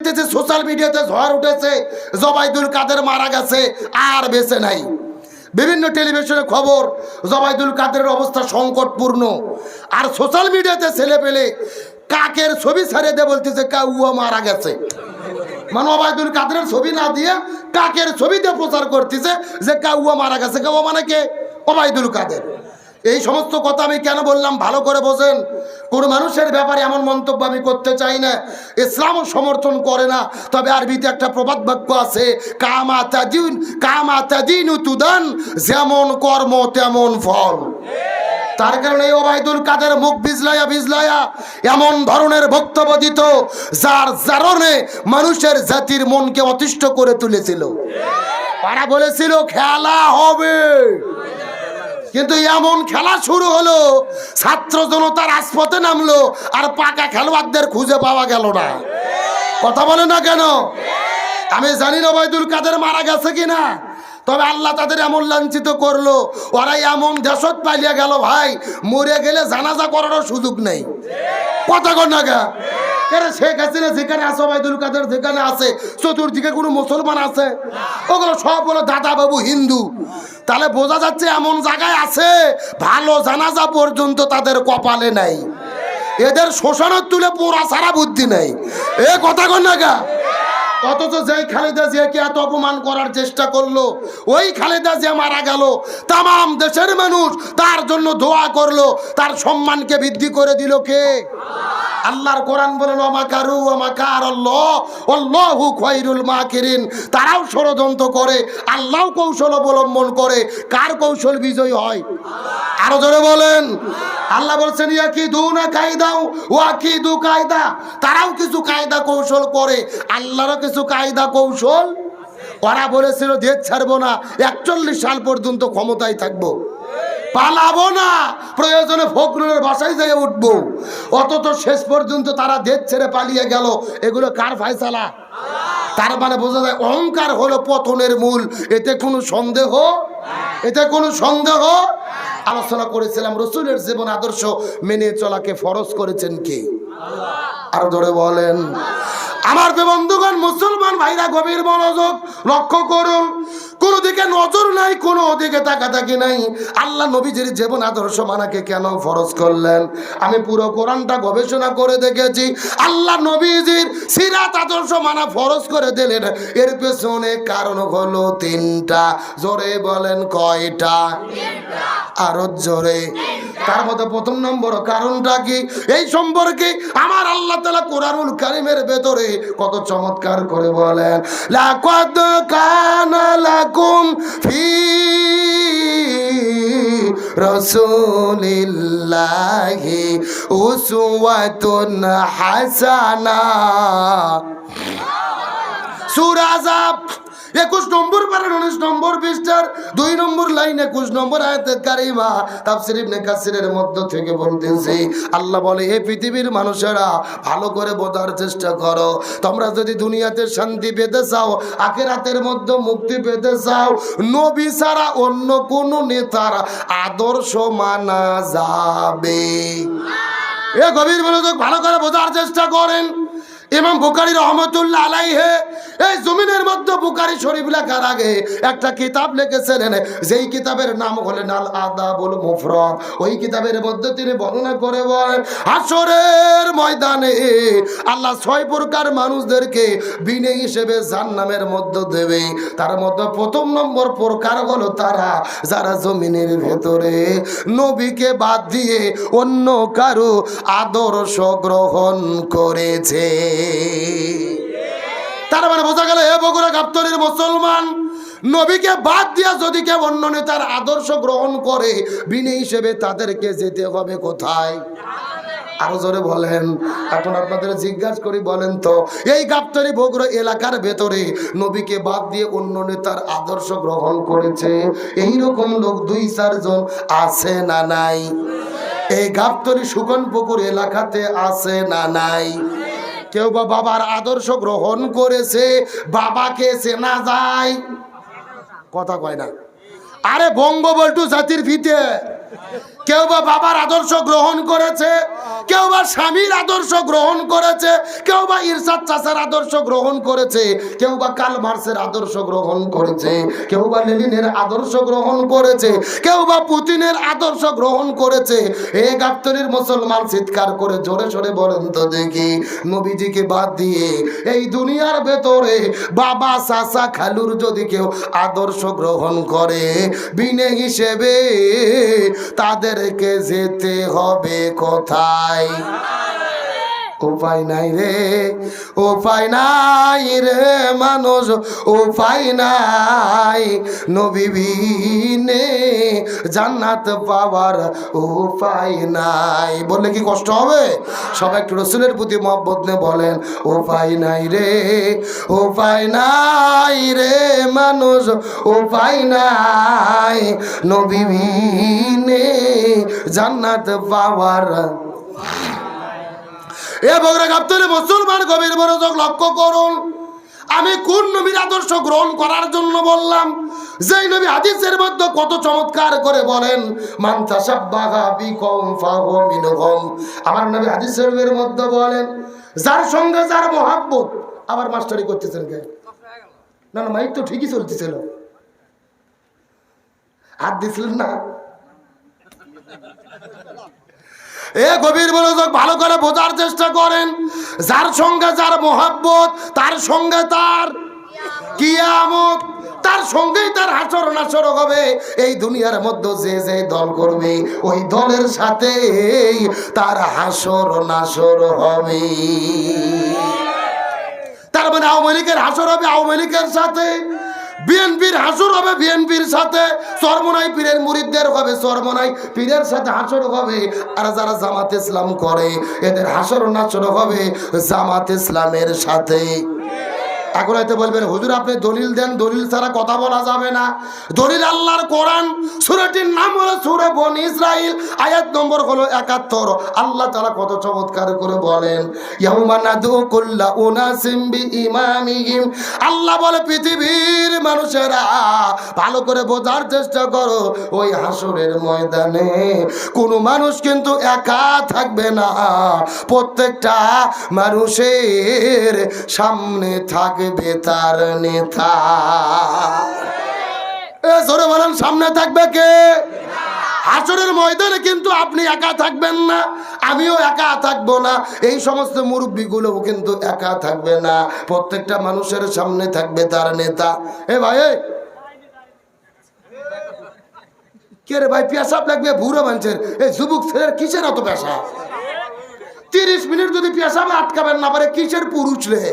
দেখতেছি সোশ্যাল মিডিয়াতে ঝড় উঠেছে, জবাইদুল কাদের মারা গেছে, আর বেঁচে নাই। বিভিন্ন টেলিভিশনে খবর জবাইদুল কাদেরের অবস্থা সংকটপূর্ণ। আর সোশ্যাল মিডিয়াতে ছেলে পেলে কাকের ছবি ছাড়িয়ে দিয়ে বলতেছে কাউয়া মারা গেছে। মানে ওবায়দুল কাদেরের ছবি না দিয়ে কাকের ছবিতে প্রচার করতেছে যে কাউয়া মারা গেছে। কাউয়া মানে কে? ওবায়দুল কাদের। এই সমস্ত কথা আমি কেন বললাম ভালো করে বোঝেন। কোন মানুষের ব্যাপারে এমন মন্তব্য আমি করতে চাই না, ইসলামও সমর্থন করে না। তবে আরবিতে একটা প্রবাদ বাক্য আছে, কামা তাদিনু তুদান, যেমন কর্ম তেমন ফল। তার কারণে ওবায়দুল কাদের মুখ ভিজলাইয়া এমন ধরনের বক্তব্য দিত যার কারণে মানুষের জাতির মনকে অতিষ্ঠ করে তুলেছিল। তারা বলেছিল খেলা হবে, কিন্তু এমন খেলা শুরু হলো, ছাত্র জনতা রাজপথে নামলো, আর পাকা খেলোয়াড়দের খুঁজে পাওয়া গেল না। কথা বলে না কেন? আমি জানি না ওবায়দুল কাদের মারা গেছে কিনা, তবে আল্লাহ তাদের এমন লাঞ্ছিত করলো, ওরা এমন দেশত পালিয়ে গেল ভাই, মরে গেলে জানাজা করারও সুযোগ নেই। কথা কর না গা? শেখ হাসিনা যেখানে আছে, ওবায়দুল কাদের যেখানে আছে, চতুর্দিকে কোনো মুসলমান আছে? ওগুলো সব হলো দাদা বাবু হিন্দু। তাহলে বোঝা যাচ্ছে এমন জায়গায় আছে ভালো জানাজা পর্যন্ত তাদের কপালে নাই। এদের শোষণের তুলে পোড়া সারা বুদ্ধি নেই। এ কথা কর না গা? অথচ যেই খালেদা জিয়াকে এত অপমান করার চেষ্টা করলো, ওই খালেদা জিয়া মারা গেল, তাম দেশের মানুষ তার জন্য দোয়া করলো, তার সম্মানকে বৃদ্ধি করে দিল কে? আল্লাহর কোরআন বলেন ওয়ামাকারু ওয়ামাকারাল্লাহ আল্লাহু খায়রুল মাকিরিন। তারাও ষড়যন্ত্র করে, আল্লাহও কৌশল অবলম্বন করে। কার কৌশল বিজয় হয়? আরো জোরে বলেন। আল্লাহ বলছেন ইয়াকিদুনা কায়দাও ওয়াকিদু কায়দা। তারাও কিছু কায়দা কৌশল করে, আল্লাহরও কিছু কায়দা কৌশল। ওরা বলেছিল দেশ ছাড়বো না, 41 সাল পর্যন্ত ক্ষমতায় থাকবো, পালাবো না, প্রয়োজনে ফখরুলের বাসায় যেয়ে উঠবো। অথচ শেষ পর্যন্ত তারা দেশ ছেড়ে পালিয়ে গেল। এগুলো কার ফয়সালা? তার মানে বোঝা যায় অহংকার হলো পতনের মূল। এতে কোনো সন্দেহ, এতে কোনো সন্দেহ। আলোচনা করেছিলাম রসুলের জীবন আদর্শ মেনে চলাকে ফরজ করেছেন কে? আরো ধরে বলেন। আমার বন্ধুগণ, মুসলমান ভাইরা গভীর মনোযোগ লক্ষ্য করুন। কোন দিকে নজর নাই, কোন দিকে তাকাতাকি নাই। আল্লাহ নবীজির জীবন আদর্শ মানাকে কেন ফরজ করলেন? আমি পুরো কোরআনটা গবেষণা করে দেখেছি। আল্লাহ নবীজির সিরাত আদর্শ মানা ফরজ করে দিলেন, এর পেছনে কারণ হলো 3টা। জোরে বলেন কয়টা? আরো জোরে। তার মধ্যে প্রথম নম্বর কারণটা কি? এই সম্পর্কে আমার আল্লাহ তাআলা কোরআনুল কারীমের ভেতরে কত চমৎকার করে বলেন, লাকাদ কানা লাকুম ফি রাসূলিল্লাহি উসওয়াতুন হাসানাহ। সূরা আযাব 21 নম্বর পারা 19 নম্বর পৃষ্ঠার 2 নম্বর লাইন 21 নম্বর আয়াতে কারিমা তাফসীর ইবনে কাসিরের মধ্য থেকে বলতেছি, আল্লাহ বলে হে পৃথিবীর মানুষেরা ভালো করে বোঝার চেষ্টা করো। তোমরা যদি দুনিয়াতে শান্তি পেতে চাও, আখিরাতের মধ্যে মুক্তি পেতে চাও, নবী ছাড়া অন্য কোন নেতার আদর্শ মানা যাবে। এ গভীর মনোযোগ ভালো করে বোঝার চেষ্টা করেন। ইমাম বুখারী রহমাতুল্লাহ আলাইহি এই জমিনের মধ্যে বুখারী শরীফ লেখার আগে একটা কিতাব লিখেছিলেন, যেই কিতাবের নাম হলেন আল আদাবুল মুফরাদ। ওই কিতাবের মধ্যে তিনি বর্ণনা করে বলেন, হাসরের ময়দানে আল্লাহ 6 প্রকার মানুষদেরকে বিনে হিসেবে জান্নামের মধ্যে দেবে। তার মধ্যে প্রথম নম্বর প্রকার হলো তারা যারা জমিনের ভেতরে নবীকে বাদ দিয়ে অন্য কারো আদর্শ গ্রহণ করেছে। তার মানে বোঝা গেল হে বগুড়া গাবতলীর মুসলমান, নবীকে বাদ দিয়া যদি কেউ অন্য নেতার আদর্শ গ্রহণ করে, বিনে হিসেবে তাদেরকে যেতে হবে কোথায়? আরো জোরে বলেন। এখন আপনাদের জিজ্ঞাসা করি, বলেন তো এই গাবতলী বগুড়া এলাকার ভেতরে নবীকে বাদ দিয়ে অন্য নেতার আদর্শ গ্রহণ করেছে এইরকম লোক 2-4 জন আছে না নাই? এই গাবতলী সুকনপুকুর এলাকাতে আছে না নাই? কেউ বা বাবার আদর্শ গ্রহণ করেছে, বাবাকে চেনা যায়? কথা কয় না। আরে বঙ্গবন্ধু জাতির ভিতে কেউ বা বাবার আদর্শ গ্রহণ করেছে, কেউ বা স্বামীর আদর্শ গ্রহণ করেছে, কেউ বা ইরশাদ চাচার আদর্শ গ্রহণ করেছে, কেউ বা কার্ল মার্কসের আদর্শ গ্রহণ করেছে, কেউ বা লেনিনের আদর্শ গ্রহণ করেছে, কেউ বা পুতিনের আদর্শ গ্রহণ করেছে। এই গাবতলীর মুসলমান চিৎকার করে জোরে জোরে বলেন তো দেখি, নবীজিকে বাদ দিয়ে এই দুনিয়ার ভেতরে বাবা চাচা খালুর যদি কেউ আদর্শ গ্রহণ করে, বিনে হিসেবে তাদেরকে যেতে হবে কোথায়? উপায় নাই রে, উপায় নাই রে মানুষ, উপায় নাই। নবী বিনে জান্নাত পাওয়ার উপায় নাই। বললে কি কষ্ট হবে? সবাই একটু রসুলের প্রতি মহব্বত নিয়ে বলেন, উপায় নাই রে, উপায় নাই রে মানুষ, উপায় নাই। নবী বিনে জান্নাত পাওয়ার। এ বগুড়া গাবতলী মুসলমান গভীর মনোযোগ লক্ষ্য করুন। আমি কোন নবীর আদর্শ গ্রহণ করার জন্য বললাম? যেই নবী হাদিসের মধ্যে কত চমৎকার করে বলেন, মান তাশাব্বাহা বিকওম ফাহুয়া মিনহুম। আমার নবী হাদিসের মধ্যে বলেন, যার সঙ্গে যার মহব্বত। আবার মাস্টারি করতেছেন কে? না না, মাইক তো ঠিকই চলতেছিল, হাত দিছিলেন না। এ গভীর মনোযোগ ভালো করে বোঝার চেষ্টা করেন। যার সঙ্গে যার মহব্বত, তার সঙ্গে তার কিয়ামত, তার সঙ্গেই তার হাসর নাসর হবে। এই দুনিয়ার মধ্যে যে যে দল করবে, ওই দলের সাথে তার হাসর নাসর হবে। তার মানে আওয়ামী লীগের হাসর হবে আওয়ামী লীগের সাথে, বিএনপির হাসর হবে বিএনপির সাথে, চরমোনাই পীরের মুরিদদের হবে চরমোনাই পীরের সাথে হাসর হবে। আর যারা জামাত ইসলাম করে, এদের হাসর নাসর হবে জামাত ইসলামের সাথে। এখন হয়তো বলবেন, হুজুর আপনি দলিল দেন, দলিল ছাড়া কথা বলা যাবে না। দলিল আল্লাহর কোরআন, সূরাটির নাম হলো সূরা বনী ইসরাইল, আয়াত নম্বর হলো ৭১। আল্লাহ তাআলা কত চমৎকার করে বলেন, ইয়াউমা নাদু কুল্লা উনাসিম বিইমামিহিম। আল্লাহ বলে, পৃথিবীর মানুষেরা ভালো করে বোঝার চেষ্টা করো, ওই হাসরের ময়দানে কোনো মানুষ কিন্তু একা থাকবে না, প্রত্যেকটা মানুষের সামনে থাকবে তার নেতা। জোরে বলেন, সামনে থাকবে কে? হাসরের ময়দানে কিন্তু আপনি একা থাকবেন না, আমিও একা থাকবো না, এই সমস্ত মুরব্বীগুলোও কিন্তু একা থাকবে না, প্রত্যেকটা মানুষের সামনে থাকবে তার নেতা। এ ভাই, কে রে ভাই, পেশাব লাগবে বুড়ো মানুষের, এই যুবক ছেলের কিসের অত পেশা? 30 মিনিট যদি পেশাবে আটকাবেন না পারে, কিসের পুরুষ রে?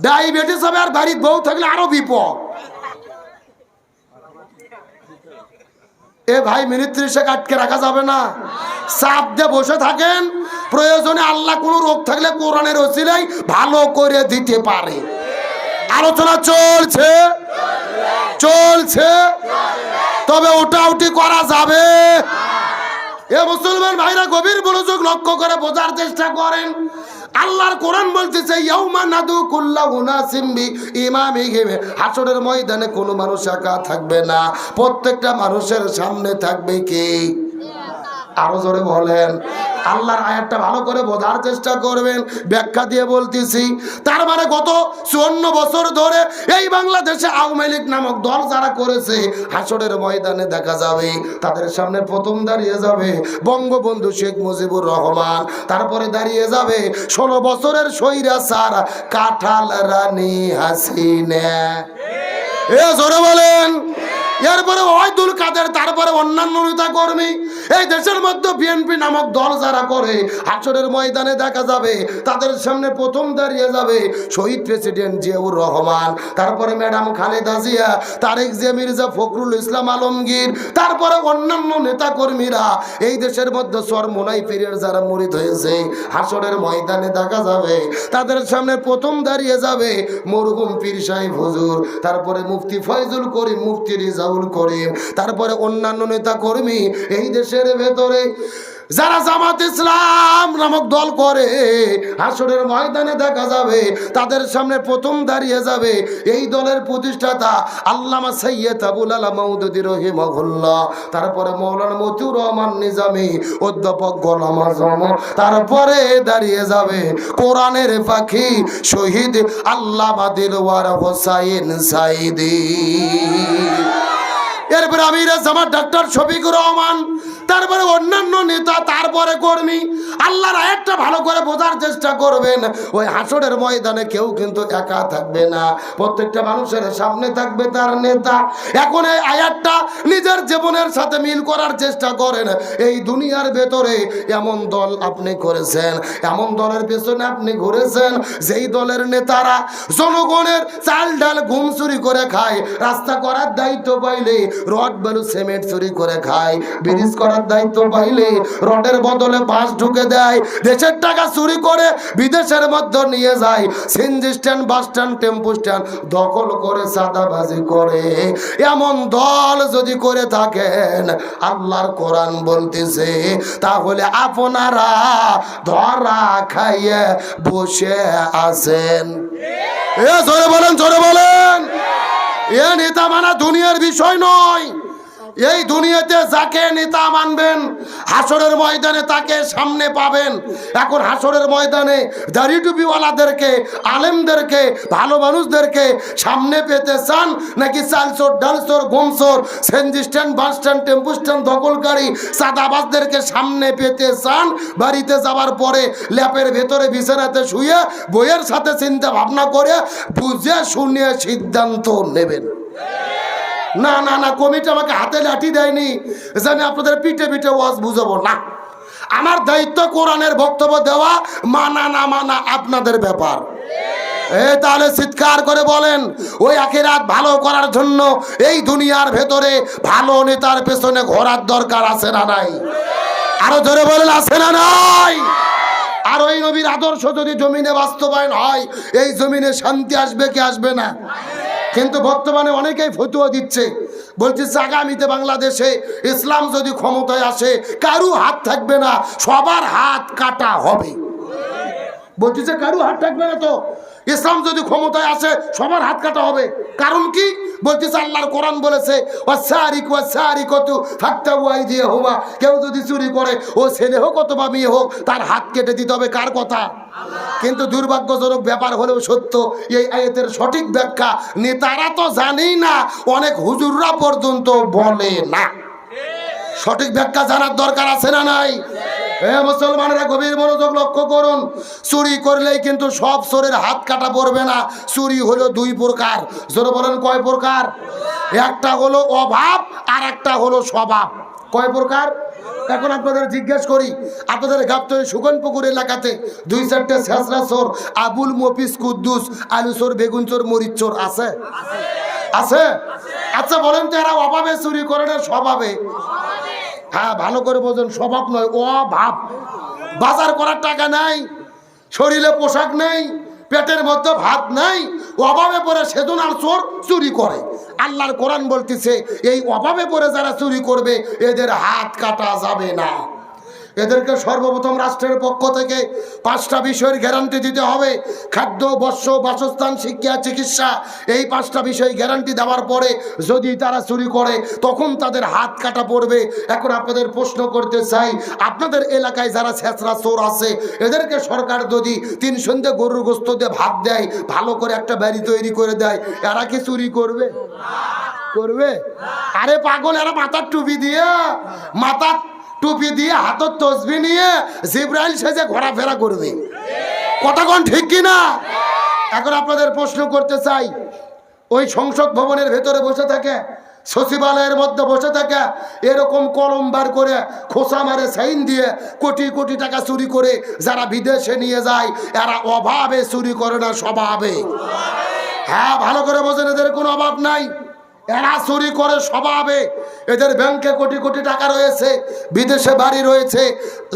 ডায়াবেটিস হবে, আর বাড়ির বউ থাকলে আরো বিপদ। এ ভাই, মিনিট 30 আটকে রাখা যাবে না, চাপ দিয়ে বসে থাকেন। প্রয়োজনে আল্লাহ কোনো রোগ থাকলে কোরআনের ওসিলাই ভালো করে দিতে পারে। আলোচনা চলছে চলছে, তবে ওটাউটি করা যাবে। এ মুসলমান ভাইরা গভীর মনোযোগ লক্ষ্য করে বোঝার চেষ্টা করেন। আল্লাহর কোরআন বলতেছে, ইয়াউমা নাদু কুল্লা উনাসিম বিইমামিহিম। হাসরের ময়দানে কোনো মানুষ একা থাকবে না, প্রত্যেকটা মানুষের সামনে থাকবে কি? আরো জোরে বলেন। আল্লাহর আয়াতটা ভালো করে বোঝার চেষ্টা করবেন, ব্যাখ্যা দিয়ে বলতেছি। তার মানে গত 54 বছর ধরে এই বাংলাদেশে আওয়ামী লীগ নামক দল যারা করেছে, হাসরের ময়দানে দেখা যাবে তাদের সামনে প্রথম দাঁড়িয়ে যাবে বঙ্গবন্ধু শেখ মুজিবুর রহমান, তারপরে দাঁড়িয়ে যাবে 16 বছরের স্বৈরাচার কাঁঠাল রানী হাসিনা। এ জোরে বলেন। এরপরে ওবায়দুল কাদের, তারপরে অন্যান্য নেতা কর্মী। এই দেশের মধ্যে বিএনপি নামক দল যারা করে, হাসরের ময়দানে দেখা যাবে তাদের সামনে প্রথম দাঁড়িয়ে যাবে শহীদ প্রেসিডেন্ট জিয়াউর রহমান, তারপরে ম্যাডাম খালেদা জিয়া, তারেক জিয়া, মির্জা ফখরুল ইসলাম আলমগীর, তারপরে অন্যান্য নেতা কর্মীরা। এই দেশের মধ্যে চরমোনাই পীরের যারা মুরিদ হয়েছে, হাসরের ময়দানে দেখা যাবে তাদের সামনে প্রথম দাঁড়িয়ে যাবে মরহুম পীর সাহেব হুজুর, তারপরে মুফতি ফয়জুল করিম, মুফতি রিজাউল করিম, তারপরে অন্যান্য নেতা কর্মী। এই দেশের ভেতরে যারা জামাত ইসলাম নামক দল করে হাসরের ময়দানে দেখা যাবে তাদের সামনে প্রথম দাঁড়িয়ে যাবে এই দলের প্রতিষ্ঠাতা আল্লামা সৈয়দ আবুল আলা মওদুদী রাহিমাহুল্লাহ, তারপরে মাওলানা মতিউর রহমান নিজামী, অধ্যাপক গোলাম আযম, তারপরে দাঁড়িয়ে যাবে কোরআনের পাখি শহীদ আল্লামা দিলওয়ার হোসাইন সাইদি, এরপরে আমির জামাত ডাক্তার শফিকুর রহমান, তারপরে অন্যান্য নেতা, তারপরে কর্মী। আল্লাহর আয়াতটা ভালো করে বোঝার চেষ্টা করবেন। ওই হাসরের ময়দানে কেউ কিন্তু একা থাকবে না, প্রত্যেকটা মানুষের সামনে থাকবে তার নেতা। এখন এই আয়াতটা নিজের জীবনের সাথে মিল করার চেষ্টা করেন। এই দুনিয়ার ভেতরে এমন দল আপনি করেছেন, এমন দলের পেছনে আপনি ঘুরেছেন যেই দলের নেতারা জনগণের চাল ডাল ঘুম চুরি করে খায়, রাস্তা করার দায়িত্ব পাইলে রড বালু সিমেন্ট চুরি করে খায়, ব্রিজ করার দায়িত্ব পাইলে রডের বদলে বাঁশ ঢুকে দেয়, দেশের টাকা চুরি করে বিদেশের মধ্যে নিয়ে যায়, CNG stand, bus stand, tempo stand দখল করে চাঁদাবাজি করে। এমন দল যদি করে থাকেন, আল্লাহর কোরআন বলতেছে, তাহলে আপনারা ধরা খাইয়ে বসে আছেন। এ জোরে বলেন, জোরে বলেন। এ নেতা মানা দুনিয়ার বিষয় নয়। এই দুনিয়াতে যাকে নেতা মানবেন হাসরের ময়দানে তাকে সামনে পাবেন। এখন হাসরের ময়দানে দাড়ি টুপিওয়ালাদেরকে, আলেমদেরকে, ভালো মানুষদেরকে সামনে পেতে চান, নাকি চালচোর, ডালচোর, গমচোর, CNG stand, bus stand, tempo stand দখলকারী চাঁদাবাজদেরকে সামনে পেতে চান? বাড়িতে যাওয়ার পরে ল্যাপের ভেতরে বিছানাতে শুয়ে বইয়ের সাথে চিন্তা ভাবনা করে বুঝে শুনে সিদ্ধান্ত নেবেন। না না না, কমিটি আমাকে হাতে লাঠি দেয়নি যে আমি আপনাদের পিঠে পিঠে ওয়াজ বুঝাবো না। আমার দায়িত্ব কোরআনের বক্তব্য দেওয়া, মানা না মানা আপনাদের ব্যাপার। তাহলে চিৎকার করে বলেন, ওই আখিরাত ভালো করার জন্য এই দুনিয়ার ভেতরে ভালো নেতার পেছনে ঘোরার দরকার আছে না নাই? আরো জোরে বলেন, আছে না নাই? আর ওই নবীর আদর্শ যদি জমিনে বাস্তবায়ন হয়, এই জমিনে শান্তি আসবে কি আসবে না? কিন্তু বর্তমানে অনেকেই ফতুয়া দিচ্ছে, বলতেছে আগামীতে বাংলাদেশে ইসলাম যদি ক্ষমতায় আসে কারু হাত থাকবে না, সবার হাত কাটা হবে। বলতেছে কারু হাত থাকবে না, তো ইসলাম যদি ক্ষমতায় আসে সবার হাত কাটা হবে। কারণ কি? বলতেছে আল্লাহর কোরআন বলেছে, কেউ যদি চুরি করে, ও ছেলে হোক অথবা মেয়ে হোক, তার হাত কেটে দিতে হবে। কার কথা? কিন্তু দুর্ভাগ্যজনক ব্যাপার হলেও সত্য, এই আয়াতের সঠিক ব্যাখ্যা নেতারা তো জানেই না, অনেক হুজুররা পর্যন্ত বলে না। সঠিক ব্যাখ্যা জানার দরকার আছে না নাই? মুসলমানেরা গভীর মনোযোগ লক্ষ্য করুন। চুরি করলেই কিন্তু সব চোরের হাত কাটা পড়বে না। চুরি হলো দুই প্রকার। জোরে বলেন, কয় প্রকার? একটা হলো অভাব, আর একটা হলো স্বভাব। কয় প্রকার? এখন আপনাদের জিজ্ঞেস করি, আপনাদের গাবতলী সুগনপুকুর এলাকাতে দুই চারটে ছেঁচড়া চোর, আবুল, মফিজ, কুদ্দুস, আলু চোর, বেগুন চোর, মরিচ চোর আছে? আছে? আচ্ছা বলেন তো, এরা অভাবে চুরি করে না স্বভাবে? হ্যাঁ, ভালো করে বোঝেন, স্বভাব নয়, অভাব। বাজার করার টাকা নাই, শরীরে পোশাক নেই, পেটের মধ্যে ভাত নাই, অভাবে পড়ে সেদিন আর চোর চুরি করে। আল্লাহর কোরআন বলতেছে, এই অভাবে পড়ে যারা চুরি করবে এদের হাত কাটা যাবে না। এদেরকে সর্বপ্রথম রাষ্ট্রের পক্ষ থেকে 5টা বিষয়ের গ্যারান্টি দিতে হবে। খাদ্য, বস্ত্র, বাসস্থান, শিক্ষা, চিকিৎসা, এই 5টা বিষয় গ্যারান্টি দেওয়ার পরে যদি তারা চুরি করে তখন তাদের হাত কাটা পড়বে। এখন আপনাদের প্রশ্ন করতে চাই, আপনাদের এলাকায় যারা ছেঁচড়া চোর আছে এদেরকে সরকার যদি 3 সন্ধ্যে গরুর গোস্ত দিয়ে ভাত দেয়, ভালো করে একটা বাড়ি তৈরি করে দেয়, এরা কি চুরি করবে? করবে? আরে পাগল, এরা মাথার টুপি দিয়ে হাতের তসবি নিয়ে জিব্রাইল সেজে ঘোরাফেরা করবে। কথা কোন ঠিক কিনা? এখন আপনাদের প্রশ্ন করতে চাই, ওই সংসদ ভবনের ভেতরে বসে থাকে, সচিবালয়ের মধ্যে বসে থাকে, এরকম কলম বার করে খোসা মারে সাইন দিয়ে কোটি কোটি টাকা চুরি করে যারা বিদেশে নিয়ে যায়, এরা অভাবে চুরি করে না স্বভাবে? হ্যাঁ, ভালো করে বোঝেন, এদের কোনো অভাব নাই, এরা চুরি করে স্বভাবে। এদের ব্যাংকে কোটি কোটি টাকা রয়েছে, বিদেশে বাড়ি রয়েছে,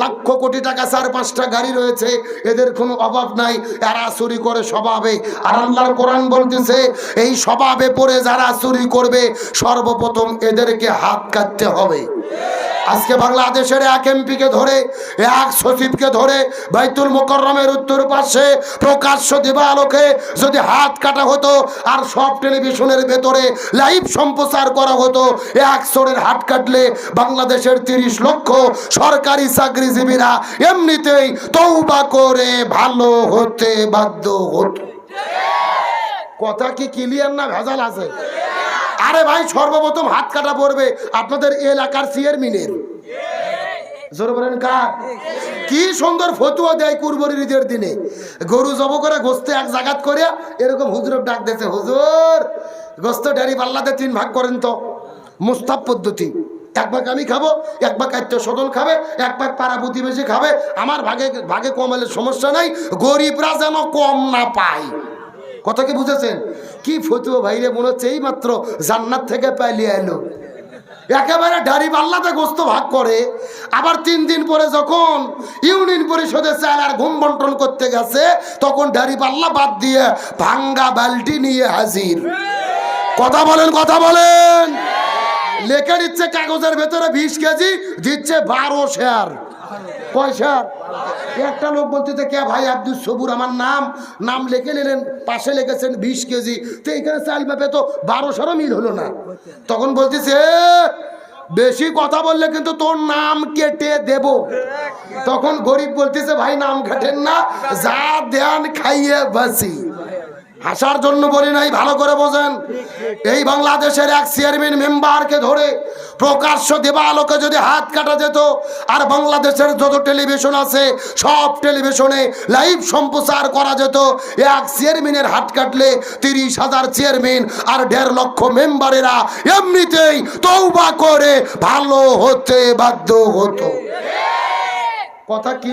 লক্ষ কোটি টাকা, 4-5টা গাড়ি রয়েছে, এদের কোনো অভাব নাই, এরা চুরি করে স্বভাবে। আর আল্লাহর কোরআন বলতেছে, এই স্বভাবে পড়ে যারা চুরি করবে সর্বপ্রথম এদেরকে হাত কাটতে হবে। আজকে বাংলাদেশের এক এমপিকে ধরে, এক সচিবকে ধরে বাইতুল মোকাররমের উত্তর পাশে প্রকাশ্য দিবালোকে যদি হাত কাটা হতো আর সব টেলিভিশনের ভেতরে লাইভ সম্প্রচার করা হতো, এক চোরের হাত কাটলে বাংলাদেশের 30 লক্ষ সরকারি চাকরিজীবীরা এমনিতেই তওবা করে ভালো হতে বাধ্য হতো। কথা কি ক্লিয়ার না ভেজাল আছে? আরে ভাই, সর্বপ্রথম হাত কাটা পড়বে আপনাদের এলাকার চেয়ারম্যানের। জোরে বলেন কার? কি সুন্দর ফতুয়া দেয় কুরবানির ঈদের দিনে, গরু জব করে গোস্ত এক জায়গাত করে এরকম হুজুরের ডাক দিয়েছে, হুজুর গোস্ত ডারি পাল্লাতে 3 ভাগ করেন তো, মুস্তাব পদ্ধতি। 1 ভাগ আমি খাবো, 1 ভাগ আত্মীয় স্বজন খাবে, 1 ভাগ পাড়া প্রতিবেশী খাবে, আমার ভাগে ভাগে কমালে সমস্যা নাই, গরিবরা যেন কম না পায়। কথা কি বুঝেছেন? কি ফতুয়া ভাইরে, মনে হচ্ছে এই মাত্র জান্নাত থেকে পালিয়ে এলো। একেবারে ডারি পাল্লাতে গোস্ত ভাগ করে, আবার 3 দিন পরে যখন ইউনিয়ন পরিষদের চাল আর ঘুম বন্টন করতে গেছে, তখন ডারি পাল্লা বাদ দিয়ে ভাঙ্গা বালতি নিয়ে হাজির। কথা বলেন, কথা বলেন। লেখা দিচ্ছে কাগজের ভেতরে 20 কেজি, দিচ্ছে 12 শেয়ার। কয় শেয়ার? একটা লোক বলতে কে ভাই আব্দুল সবুর আমার নাম লিখে নিলেন, পাশে লিখেছেন 20 কেজি, তো এখানে চাল মাপে তো 1200 মিল হলো না। তখন বলতেছে বেশি কথা বললে কিন্তু তোর নাম কেটে দেব। তখন গরিব বলতেছে ভাই নাম কাটেন না, যা দেন খাইয়ে বাসি। হাসার জন্য বলি নাই, ভালো করে বোঝেন। এই বাংলাদেশের এক চেয়ারম্যান মেম্বারকে ধরে প্রকাশ্য দেবালোকে যদি হাত কাটা যেত আর বাংলাদেশের যত টেলিভিশন আছে সব টেলিভিশনে লাইভ সম্প্রচার করা যেত, এক চেয়ারম্যানের হাত কাটলে 30,000 চেয়ারম্যান আর 1.5 লক্ষ মেম্বারেরা এমনিতেই তওবা করে ভালো হতে বাধ্য হতো। কথা কি